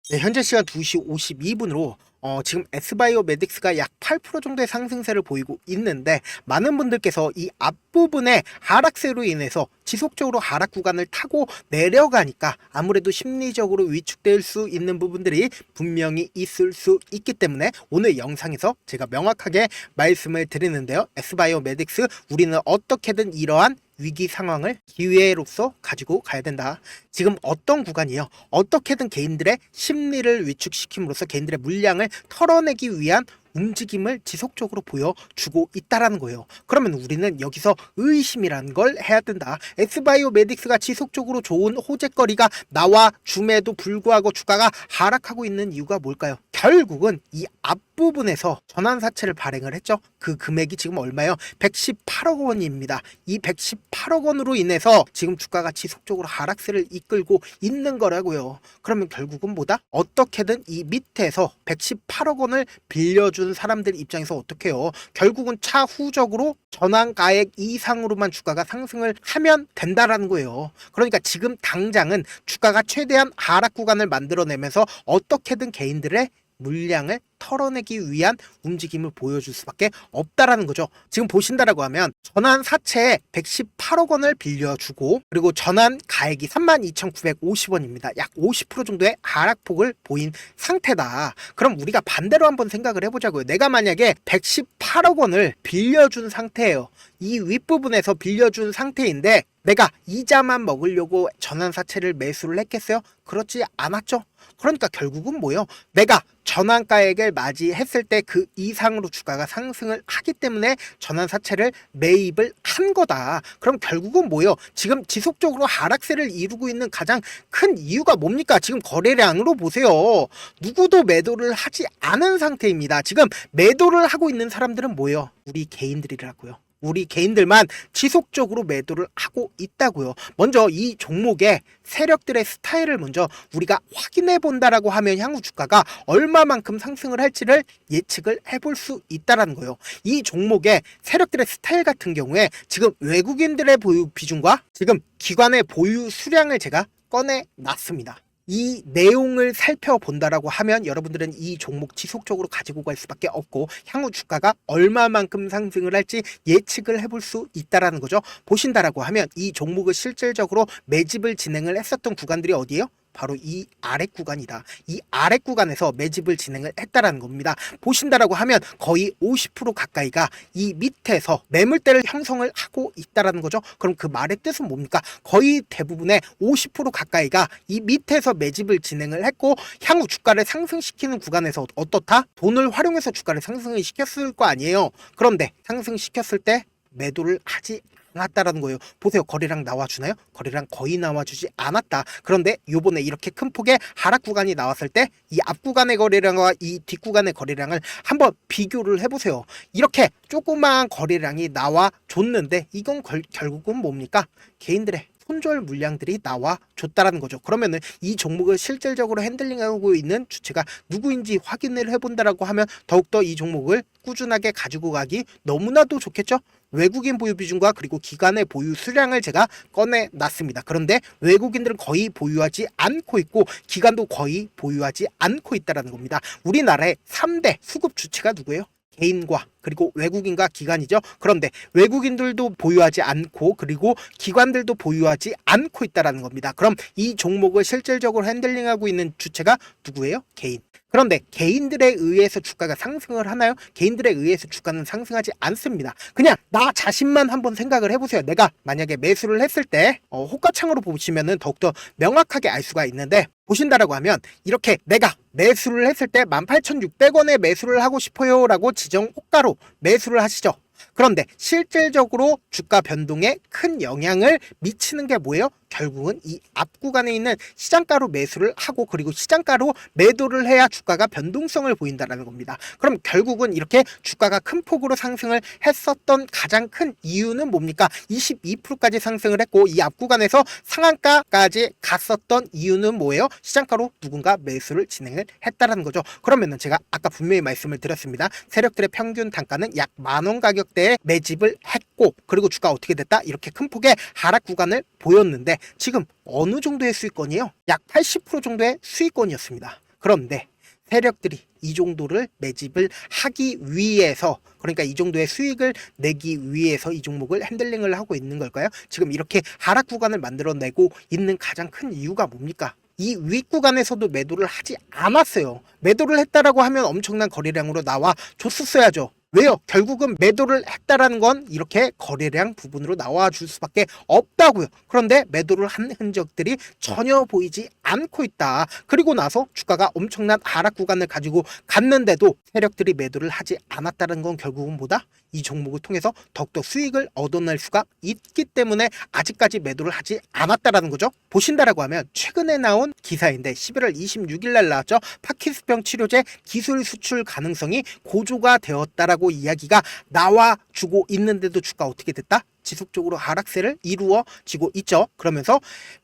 네, 현재 시간 2시 52분으로 지금 S바이오메딕스가 약 8% 정도의 상승세를 보이고 있는데, 많은 분들께서 이 앞부분에 하락세로 인해서 지속적으로 하락 구간을 타고 내려가니까 아무래도 심리적으로 위축될 수 있는 부분들이 분명히 있을 수 있기 때문에 오늘 영상에서 제가 명확하게 말씀을 드리는데요. S바이오메딕스, 우리는 어떻게든 이러한 위기 상황을 기회로서 가지고 가야 된다. 지금 어떤 구간이요? 어떻게든 개인들의 심리를 위축시킴으로써 개인들의 물량을 털어내기 위한 움직임을 지속적으로 보여주고 있다라는 거예요. 그러면 우리는 여기서 의심이라는 걸 해야 된다. S바이오메딕스가 지속적으로 좋은 호재거리가 나와 줌에도 불구하고 주가가 하락하고 있는 이유가 뭘까요? 결국은 이 앞부분에서 전환사채를 발행을 했죠. 그 금액이 지금 얼마요? 118억 원입니다. 이 118억 원으로 인해서 지금 주가가 지속적으로 하락세를 이끌고 있는 거라고요. 그러면 결국은 뭐다? 어떻게든 이 밑에서 118억 원을 빌려준 사람들 입장에서 어떻게 해요? 결국은 차후적으로 전환가액 이상으로만 주가가 상승을 하면 된다라는 거예요. 그러니까 지금 당장은 주가가 최대한 하락 구간을 만들어내면서 어떻게든 개인들의 물량을 털어내기 위한 움직임을 보여줄 수밖에 없다라는 거죠. 지금 보신다라고 하면 전환 사채에 118억 원을 빌려주고, 그리고 전환 가액이 32,950원입니다. 약 50% 정도의 하락폭을 보인 상태다. 그럼 우리가 반대로 한번 생각을 해보자고요. 내가 만약에 118억 원을 빌려준 상태예요. 이 윗부분에서 빌려준 상태인데 내가 이자만 먹으려고 전환사채를 매수를 했겠어요? 그렇지 않았죠. 그러니까 결국은 뭐예요? 내가 전환가액을 맞이했을 때 그 이상으로 주가가 상승을 하기 때문에 전환사채를 매입을 한 거다. 그럼 결국은 뭐예요? 지금 지속적으로 하락세를 이루고 있는 가장 큰 이유가 뭡니까? 지금 거래량으로 보세요. 누구도 매도를 하지 않은 상태입니다. 지금 매도를 하고 있는 사람들은 뭐예요? 우리 개인들이라고요. 우리 개인들만 지속적으로 매도를 하고 있다고요. 먼저 이 종목의 세력들의 스타일을 먼저 우리가 확인해 본다라고 하면 향후 주가가 얼마만큼 상승을 할지를 예측을 해볼 수 있다라는 거예요. 이 종목의 세력들의 스타일 같은 경우에 지금 외국인들의 보유 비중과 지금 기관의 보유 수량을 제가 꺼내 놨습니다. 이 내용을 살펴본다라고 하면 여러분들은 이 종목 지속적으로 가지고 갈 수밖에 없고 향후 주가가 얼마만큼 상승을 할지 예측을 해볼 수 있다라는 거죠. 보신다라고 하면 이 종목을 실질적으로 매집을 진행을 했었던 구간들이 어디예요? 바로 이 아래 구간이다. 이 아래 구간에서 매집을 진행을 했다라는 겁니다. 보신다라고 하면 거의 50% 가까이가 이 밑에서 매물대를 형성을 하고 있다라는 거죠. 그럼 그 말의 뜻은 뭡니까? 거의 대부분의 50% 가까이가 이 밑에서 매집을 진행을 했고 향후 주가를 상승시키는 구간에서 어떻다? 돈을 활용해서 주가를 상승을 시켰을 거 아니에요. 그런데 상승시켰을 때 매도를 하지 않았다라는 거예요. 보세요. 거래량 나와주나요? 거래량 거의 나와주지 않았다. 그런데 요번에 이렇게 큰 폭의 하락 구간이 나왔을 때 이 앞 구간의 거래량과 이 뒷 구간의 거래량을 한번 비교를 해보세요. 이렇게 조그마한 거래량이 나와줬는데 이건 결국은 뭡니까? 개인들의 손절 물량들이 나와 줬다라는 거죠. 그러면은 이 종목을 실질적으로 핸들링하고 있는 주체가 누구인지 확인을 해본다라고 하면 더욱더 이 종목을 꾸준하게 가지고 가기 너무나도 좋겠죠. 외국인 보유 비중과 그리고 기관의 보유 수량을 제가 꺼내 놨습니다. 그런데 외국인들은 거의 보유하지 않고 있고 기관도 거의 보유하지 않고 있다는 겁니다. 우리나라의 3대 수급 주체가 누구예요? 개인과 그리고 외국인과 기관이죠. 그런데 외국인들도 보유하지 않고 그리고 기관들도 보유하지 않고 있다는 겁니다. 그럼 이 종목을 실질적으로 핸들링하고 있는 주체가 누구예요? 개인. 그런데 개인들에 의해서 주가가 상승을 하나요? 개인들에 의해서 주가는 상승하지 않습니다. 그냥 나 자신만 한번 생각을 해보세요. 내가 만약에 매수를 했을 때 호가창으로 보시면은 더욱더 명확하게 알 수가 있는데, 보신다라고 하면 이렇게 내가 매수를 했을 때 18,600원에 매수를 하고 싶어요 라고 지정 호가로 매수를 하시죠. 그런데 실질적으로 주가 변동에 큰 영향을 미치는 게 뭐예요? 결국은 이 앞 구간에 있는 시장가로 매수를 하고 그리고 시장가로 매도를 해야 주가가 변동성을 보인다는 겁니다. 그럼 결국은 이렇게 주가가 큰 폭으로 상승을 했었던 가장 큰 이유는 뭡니까? 22%까지 상승을 했고 이 앞 구간에서 상한가까지 갔었던 이유는 뭐예요? 시장가로 누군가 매수를 진행을 했다는 거죠. 그러면은 제가 아까 분명히 말씀을 드렸습니다. 세력들의 평균 단가는 약 10,000원 가격대에 매집을 했고 그리고 주가 어떻게 됐다? 이렇게 큰 폭의 하락 구간을 보였는데 지금 어느 정도의 수익권이에요? 약 80% 정도의 수익권이었습니다. 그런데 세력들이 이 정도를 매집을 하기 위해서, 그러니까 이 정도의 수익을 내기 위해서 이 종목을 핸들링을 하고 있는 걸까요? 지금 이렇게 하락 구간을 만들어내고 있는 가장 큰 이유가 뭡니까? 이 윗구간에서도 매도를 하지 않았어요. 매도를 했다라고 하면 엄청난 거래량으로 나와 줬었어야죠. 왜요? 결국은 매도를 했다라는 건 이렇게 거래량 부분으로 나와줄 수밖에 없다고요. 그런데 매도를 한 흔적들이 전혀 보이지 않고 있다. 그리고 나서 주가가 엄청난 하락 구간을 가지고 갔는데도 세력들이 매도를 하지 않았다는 건 결국은 뭐다? 이 종목을 통해서 더욱더 수익을 얻어낼 수가 있기 때문에 아직까지 매도를 하지 않았다라는 거죠. 보신다라고 하면 최근에 나온 기사인데 11월 26일 날 나왔죠. 파킨슨병 치료제 기술 수출 가능성이 고조가 되었다라고 이야기가 나와주고 있는데도 주가 어떻게 됐다? 지속적으로 하락세를 이루어지고 있죠. 그러면서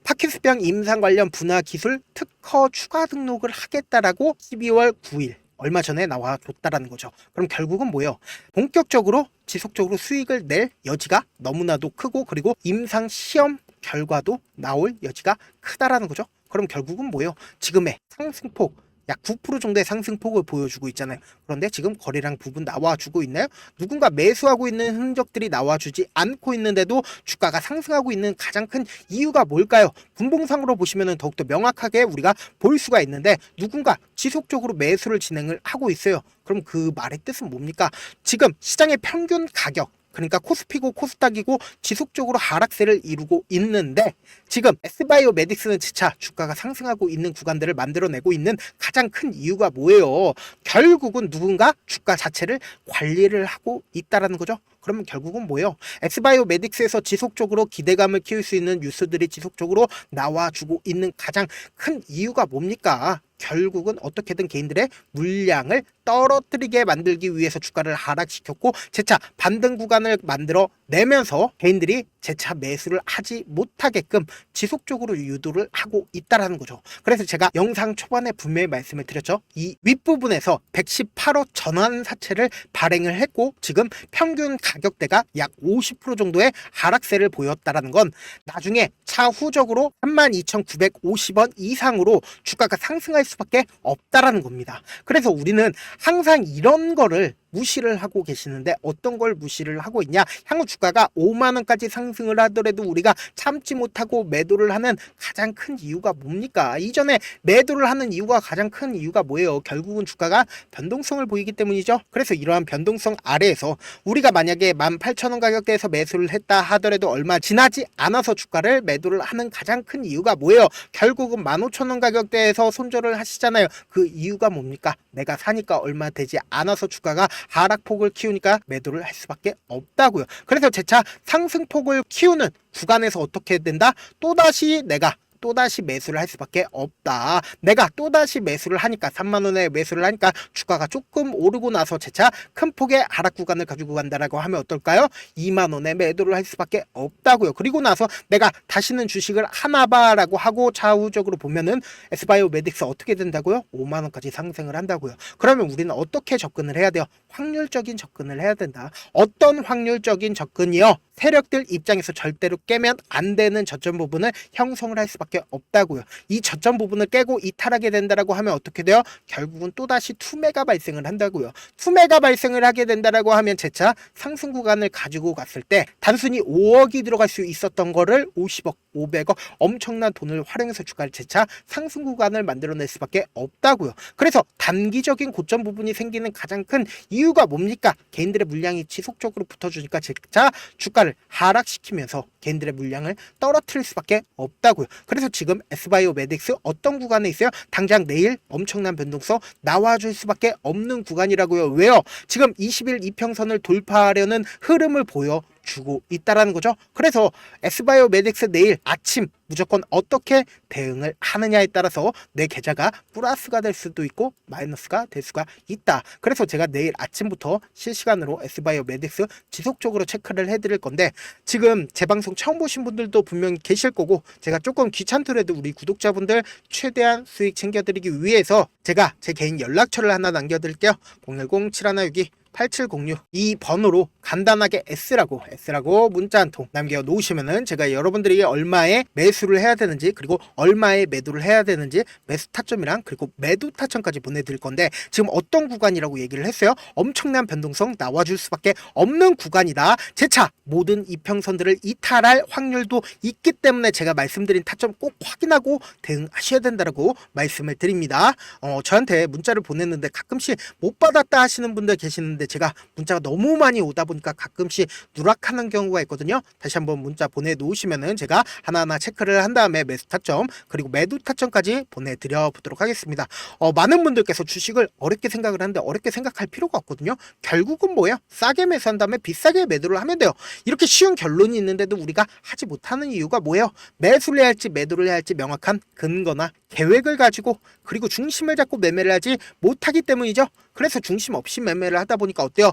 파킨슨병 임상 관련 분화 기술 특허 추가 등록을 하겠다라고 12월 9일 얼마 전에 나와줬다라는 거죠. 그럼 결국은 뭐예요? 본격적으로 지속적으로 수익을 낼 여지가 너무나도 크고, 그리고 임상 시험 결과도 나올 여지가 크다라는 거죠. 그럼 결국은 뭐예요? 지금의 상승폭 약 9% 정도의 상승폭을 보여주고 있잖아요. 그런데 지금 거래량 부분 나와주고 있나요? 누군가 매수하고 있는 흔적들이 나와주지 않고 있는데도 주가가 상승하고 있는 가장 큰 이유가 뭘까요? 분봉상으로 보시면 더욱더 명확하게 우리가 볼 수가 있는데, 누군가 지속적으로 매수를 진행을 하고 있어요. 그럼 그 말의 뜻은 뭡니까? 지금 시장의 평균 가격, 그러니까 코스피고 코스닥이고 지속적으로 하락세를 이루고 있는데, 지금 S바이오메딕스는 지차 주가가 상승하고 있는 구간들을 만들어내고 있는 가장 큰 이유가 뭐예요? 결국은 누군가 주가 자체를 관리를 하고 있다라는 거죠. 그러면 결국은 뭐예요? S바이오메딕스에서 지속적으로 기대감을 키울 수 있는 뉴스들이 지속적으로 나와주고 있는 가장 큰 이유가 뭡니까? 결국은 어떻게든 개인들의 물량을 떨어뜨리게 만들기 위해서 주가를 하락시켰고, 재차 반등 구간을 만들어 내면서 개인들이 재차 매수를 하지 못하게끔 지속적으로 유도를 하고 있다라는 거죠. 그래서 제가 영상 초반에 분명히 말씀을 드렸죠. 이 윗부분에서 118호 전환 사채를 발행을 했고, 지금 평균 가격대가 약 50% 정도의 하락세를 보였다라는 건 나중에 차후적으로 32,950원 이상으로 주가가 상승할 수밖에 없다라는 겁니다. 그래서 우리는 항상 이런 거를 무시를 하고 계시는데, 어떤 걸 무시를 하고 있냐? 향후 주가가 5만 원까지 상승을 하더라도 우리가 참지 못하고 매도를 하는 가장 큰 이유가 뭡니까? 이전에 매도를 하는 이유가 가장 큰 이유가 뭐예요? 결국은 주가가 변동성을 보이기 때문이죠. 그래서 이러한 변동성 아래에서 우리가 만약에 18,000원 가격대에서 매수를 했다 하더라도 얼마 지나지 않아서 주가를 매도를 하는 가장 큰 이유가 뭐예요? 결국은 15,000원 가격대에서 손절을 하시잖아요. 그 이유가 뭡니까? 내가 사니까 얼마 되지 않아서 주가가 하락폭을 키우니까 매도를 할 수밖에 없다고요. 그래서 재차 상승폭을 키우는 구간에서 어떻게 된다? 또다시 매수를 할 수밖에 없다. 내가 또다시 매수를 하니까 3만원에 매수를 하니까 주가가 조금 오르고 나서 재차 큰 폭의 하락 구간을 가지고 간다라고 하면 어떨까요? 2만원에 매도를 할 수밖에 없다고요. 그리고 나서 내가 다시는 주식을 하나봐라고 하고 차후적으로 보면은 S바이오메딕스 어떻게 된다고요? 5만원까지 상승을 한다고요. 그러면 우리는 어떻게 접근을 해야 돼요? 확률적인 접근을 해야 된다. 어떤 확률적인 접근이요? 세력들 입장에서 절대로 깨면 안 되는 저점 부분을 형성을 할 수밖에 없다고요. 이 저점 부분을 깨고 이탈하게 된다라고 하면 어떻게 돼요? 결국은 또다시 투매가 발생을 한다고요. 투매가 발생을 하게 된다라고 하면 재차 상승 구간을 가지고 갔을 때 단순히 5억이 들어갈 수 있었던 거를 50억, 500억 엄청난 돈을 활용해서 주가를 재차 상승 구간을 만들어낼 수밖에 없다고요. 그래서 단기적인 고점 부분이 생기는 가장 큰 이유가 뭡니까? 개인들의 물량이 지속적으로 붙어주니까 재차 주가를 하락시키면서 개인들의 물량을 떨어뜨릴 수밖에 없다고요. 그래서 지금 S바이오메딕스 어떤 구간에 있어요? 당장 내일 엄청난 변동성 나와줄 수밖에 없는 구간이라고요. 왜요? 지금 20일 이평선을 돌파하려는 흐름을 보여주고 있다라는 거죠. 그래서 S바이오메딕스 내일 아침 무조건 어떻게 대응을 하느냐에 따라서 내 계좌가 플러스가 될 수도 있고 마이너스가 될 수가 있다. 그래서 제가 내일 아침부터 실시간으로 S바이오메딕스 지속적으로 체크를 해드릴 건데, 지금 제 방송 처음 보신 분들도 분명히 계실 거고, 제가 조금 귀찮더라도 우리 구독자분들 최대한 수익 챙겨드리기 위해서 제가 제 개인 연락처를 하나 남겨드릴게요. 010-7162 8706 이 번호로 간단하게 S라고 문자 한 통 남겨 놓으시면은 제가 여러분들이 얼마에 매수를 해야 되는지 그리고 얼마에 매도를 해야 되는지 매수 타점이랑 그리고 매도 타점까지 보내드릴 건데 지금 어떤 구간이라고 얘기를 했어요. 엄청난 변동성 나와줄 수밖에 없는 구간이다. 재차 모든 이평선들을 이탈할 확률도 있기 때문에 제가 말씀드린 타점 꼭 확인하고 대응하셔야 된다고 말씀을 드립니다. 저한테 문자를 보냈는데 가끔씩 못 받았다 하시는 분들 계시는데 제가 문자가 너무 많이 오다 보니까 가끔씩 누락하는 경우가 있거든요. 다시 한번 문자 보내놓으시면은 제가 하나하나 체크를 한 다음에 매수 타점 그리고 매도 타점까지 보내드려 보도록 하겠습니다. 많은 분들께서 주식을 어렵게 생각을 하는데 어렵게 생각할 필요가 없거든요. 결국은 뭐예요? 싸게 매수한 다음에 비싸게 매도를 하면 돼요. 이렇게 쉬운 결론이 있는데도 우리가 하지 못하는 이유가 뭐예요? 매수를 해야 할지 매도를 해야 할지 명확한 근거나 계획을 가지고 그리고 중심을 잡고 매매를 하지 못하기 때문이죠. 그래서 중심 없이 매매를 하다 보니까 어때요?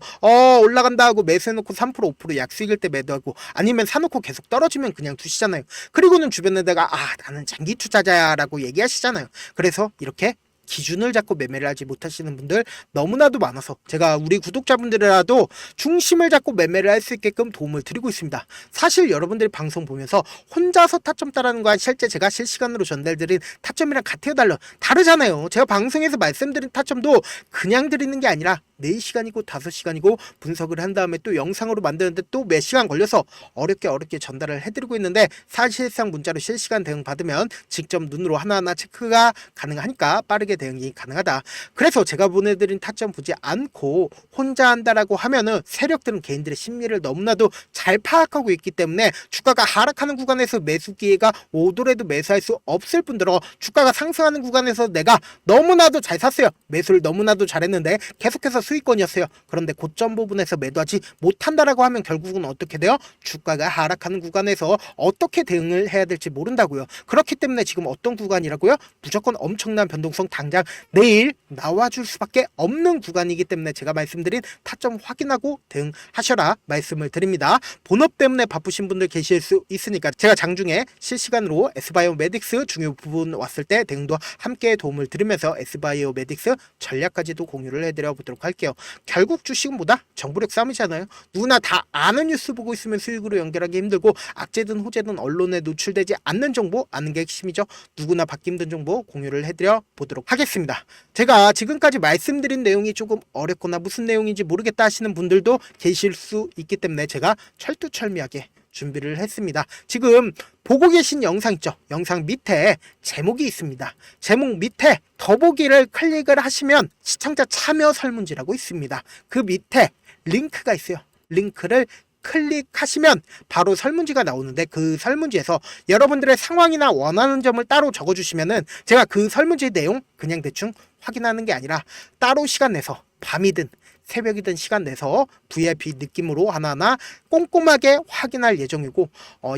올라간다 하고 매수해놓고 3% 5% 약수익일 때 매도하고 아니면 사놓고 계속 떨어지면 그냥 두시잖아요. 그리고는 주변에다가 나는 장기 투자자야 라고 얘기하시잖아요. 그래서 이렇게 기준을 잡고 매매를 하지 못하시는 분들 너무나도 많아서 제가 우리 구독자분들이라도 중심을 잡고 매매를 할 수 있게끔 도움을 드리고 있습니다. 사실 여러분들이 방송 보면서 혼자서 타점 따라는 거와 실제 제가 실시간으로 전달드린 타점이랑 같아요 다르잖아요. 제가 방송에서 말씀드린 타점도 그냥 드리는 게 아니라 4시간이고 5시간이고 분석을 한 다음에 또 영상으로 만드는데 또 몇 시간 걸려서 어렵게 전달을 해드리고 있는데 사실상 문자로 실시간 대응 받으면 직접 눈으로 하나하나 체크가 가능하니까 빠르게 대응이 가능하다. 그래서 제가 보내드린 타점 보지 않고 혼자 한다라고 하면은 세력들은 개인들의 심리를 너무나도 잘 파악하고 있기 때문에 주가가 하락하는 구간에서 매수 기회가 오더라도 매수할 수 없을 뿐더러 주가가 상승하는 구간에서 내가 너무나도 잘 샀어요. 매수를 너무나도 잘했는데 계속해서 수익권이었어요. 그런데 고점 부분에서 매도하지 못한다라고 하면 결국은 어떻게 돼요? 주가가 하락하는 구간에서 어떻게 대응을 해야 될지 모른다고요. 그렇기 때문에 지금 어떤 구간이라고요? 무조건 엄청난 변동성 당장 내일 나와줄 수밖에 없는 구간이기 때문에 제가 말씀드린 타점 확인하고 대응하셔라 말씀을 드립니다. 본업 때문에 바쁘신 분들 계실 수 있으니까 제가 장중에 실시간으로 S바이오메딕스 중요 부분 왔을 때 대응도 함께 도움을 드리면서 S바이오메딕스 전략까지도 공유를 해드려 보도록 할게요. 결국 주식은 뭐다? 정보력 싸움이잖아요. 누구나 다 아는 뉴스 보고 있으면 수익으로 연결하기 힘들고 악재든 호재든 언론에 노출되지 않는 정보 아는 게 핵심이죠. 누구나 받기 힘든 정보 공유를 해드려 보도록 하겠습니다. 제가 지금까지 말씀드린 내용이 조금 어렵거나 무슨 내용인지 모르겠다 하시는 분들도 계실 수 있기 때문에 제가 철두철미하게 준비를 했습니다. 지금 보고 계신 영상 있죠? 영상 밑에 제목이 있습니다. 제목 밑에 더보기를 클릭을 하시면 시청자 참여 설문지라고 있습니다. 그 밑에 링크가 있어요. 링크를 클릭하시면 바로 설문지가 나오는데 그 설문지에서 여러분들의 상황이나 원하는 점을 따로 적어주시면은 제가 그 설문지 내용 그냥 대충 확인하는 게 아니라 따로 시간 내서 밤이든 새벽이든 시간 내서 VIP 느낌으로 하나하나 꼼꼼하게 확인할 예정이고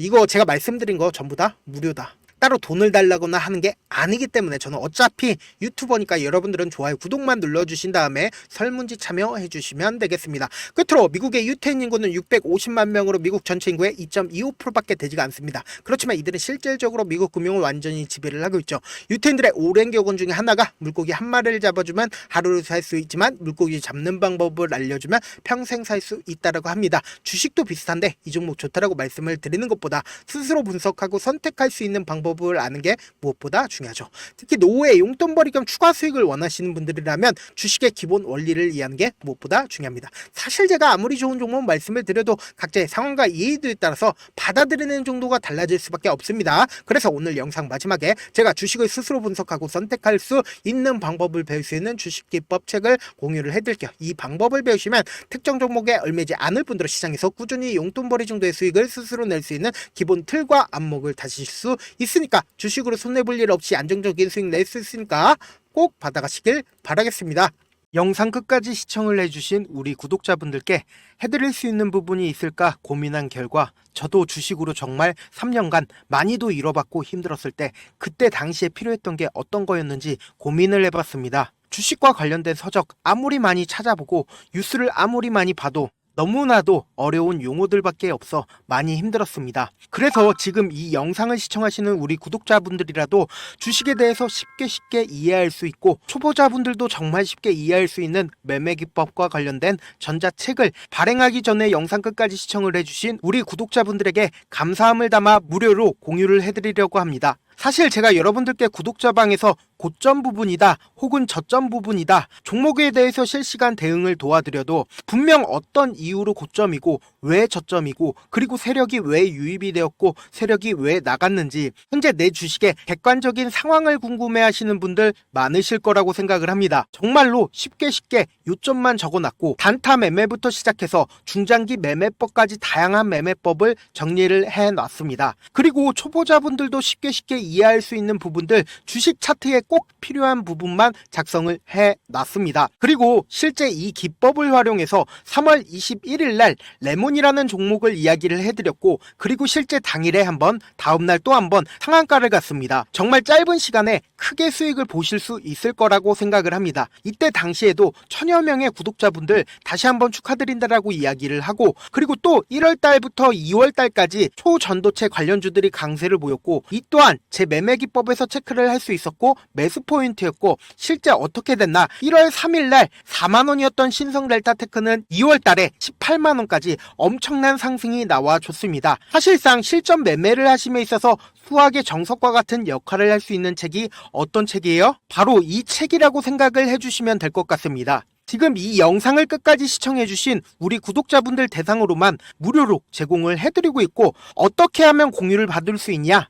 이거 제가 말씀드린 거 전부 다 무료다. 따로 돈을 달라거나 하는 게 아니기 때문에 저는 어차피 유튜버니까 여러분들은 좋아요 구독만 눌러주신 다음에 설문지 참여해 주시면 되겠습니다. 끝으로 미국의 유태인 인구는 650만 명으로 미국 전체 인구의 2.25%밖에 되지가 않습니다. 그렇지만 이들은 실질적으로 미국 금융을 완전히 지배를 하고 있죠. 유태인들의 오랜 격언 중에 하나가 물고기 한 마리를 잡아주면 하루를 살 수 있지만 물고기 잡는 방법을 알려주면 평생 살 수 있다라고 합니다. 주식도 비슷한데 이 종목 좋다라고 말씀을 드리는 것보다 스스로 분석하고 선택할 수 있는 방법을 아는 게 무엇보다 중요하죠. 특히 노후에 용돈벌이 겸 추가 수익을 원하시는 분들이라면 주식의 기본 원리를 이해하는 게 무엇보다 중요합니다. 사실 제가 아무리 좋은 종목 말씀을 드려도 각자의 상황과 이해도에 따라서 받아들이는 정도가 달라질 수밖에 없습니다. 그래서 오늘 영상 마지막에 제가 주식을 스스로 분석하고 선택할 수 있는 방법을 배울 수 있는 주식 기법 책을 공유를 해드릴게요. 이 방법을 배우시면 특정 종목에 얽매지 않을 뿐더러 시장에서 꾸준히 용돈벌이 정도의 수익을 스스로 낼 수 있는 기본 틀과 안목을 다실 수 있으니까 주식으로 손해볼 일 없이 안정적인 수익 낼 수 있으니까 꼭 받아가시길 바라겠습니다. 영상 끝까지 시청을 해주신 우리 구독자분들께 해드릴 수 있는 부분이 있을까 고민한 결과 저도 주식으로 정말 3년간 많이도 잃어봤고 힘들었을 때 그때 당시에 필요했던 게 어떤 거였는지 고민을 해봤습니다. 주식과 관련된 서적 아무리 많이 찾아보고 뉴스를 아무리 많이 봐도 너무나도 어려운 용어들밖에 없어 많이 힘들었습니다. 그래서 지금 이 영상을 시청하시는 우리 구독자분들이라도 주식에 대해서 쉽게 이해할 수 있고 초보자분들도 정말 쉽게 이해할 수 있는 매매 기법과 관련된 전자책을 발행하기 전에 영상 끝까지 시청을 해주신 우리 구독자분들에게 감사함을 담아 무료로 공유를 해드리려고 합니다. 사실 제가 여러분들께 구독자방에서 고점 부분이다 혹은 저점 부분이다 종목에 대해서 실시간 대응을 도와드려도 분명 어떤 이유로 고점이고 왜 저점이고 그리고 세력이 왜 유입이 되었고 세력이 왜 나갔는지 현재 내 주식의 객관적인 상황을 궁금해하시는 분들 많으실 거라고 생각을 합니다. 정말로 쉽게 요점만 적어놨고 단타 매매부터 시작해서 중장기 매매법까지 다양한 매매법을 정리를 해놨습니다. 그리고 초보자분들도 쉽게 이해할 수 있는 부분들 주식 차트에 꼭 필요한 부분만 작성을 해놨습니다. 그리고 실제 이 기법을 활용해서 3월 21일 날 레몬이라는 종목을 이야기를 해드렸고 그리고 실제 당일에 한번 다음날 또 한번 상한가를 갔습니다. 정말 짧은 시간에 크게 수익을 보실 수 있을 거라고 생각을 합니다. 이때 당시에도 1000여 명의 구독자분들 다시 한번 축하드린다라고 이야기를 하고 그리고 또 1월 달부터 2월 달까지 초전도체 관련주들이 강세를 보였고 이 또한 제 매매 기법에서 체크를 할 수 있었고 매수 포인트였고 실제 어떻게 됐나 1월 3일 날 4만원이었던 신성 델타테크는 2월 달에 18만원까지 엄청난 상승이 나와줬습니다. 사실상 실전 매매를 하심에 있어서 수학의 정석과 같은 역할을 할 수 있는 책이 어떤 책이에요? 바로 이 책이라고 생각을 해주시면 될 것 같습니다. 지금 이 영상을 끝까지 시청해주신 우리 구독자분들 대상으로만 무료로 제공을 해드리고 있고 어떻게 하면 공유를 받을 수 있냐?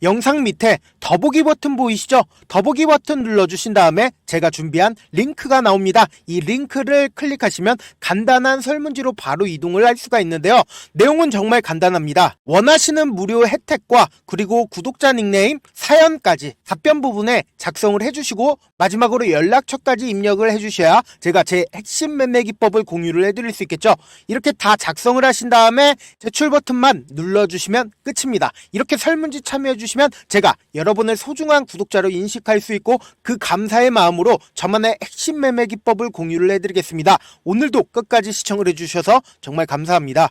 영상 밑에 더보기 버튼 보이시죠? 더보기 버튼 눌러주신 다음에 제가 준비한 링크가 나옵니다. 이 링크를 클릭하시면 간단한 설문지로 바로 이동을 할 수가 있는데요. 내용은 정말 간단합니다. 원하시는 무료 혜택과 그리고 구독자 닉네임, 사연까지 답변 부분에 작성을 해주시고 마지막으로 연락처까지 입력을 해주셔야 제가 제 핵심 매매 기법을 공유를 해드릴 수 있겠죠. 이렇게 다 작성을 하신 다음에 제출 버튼만 눌러주시면 끝입니다. 이렇게 설문지 참여해주시면 제가 여러분을 소중한 구독자로 인식할 수 있고 그 감사의 마음으로 저만의 핵심 매매 기법을 공유를 해드리겠습니다. 오늘도 끝까지 시청을 해주셔서 정말 감사합니다.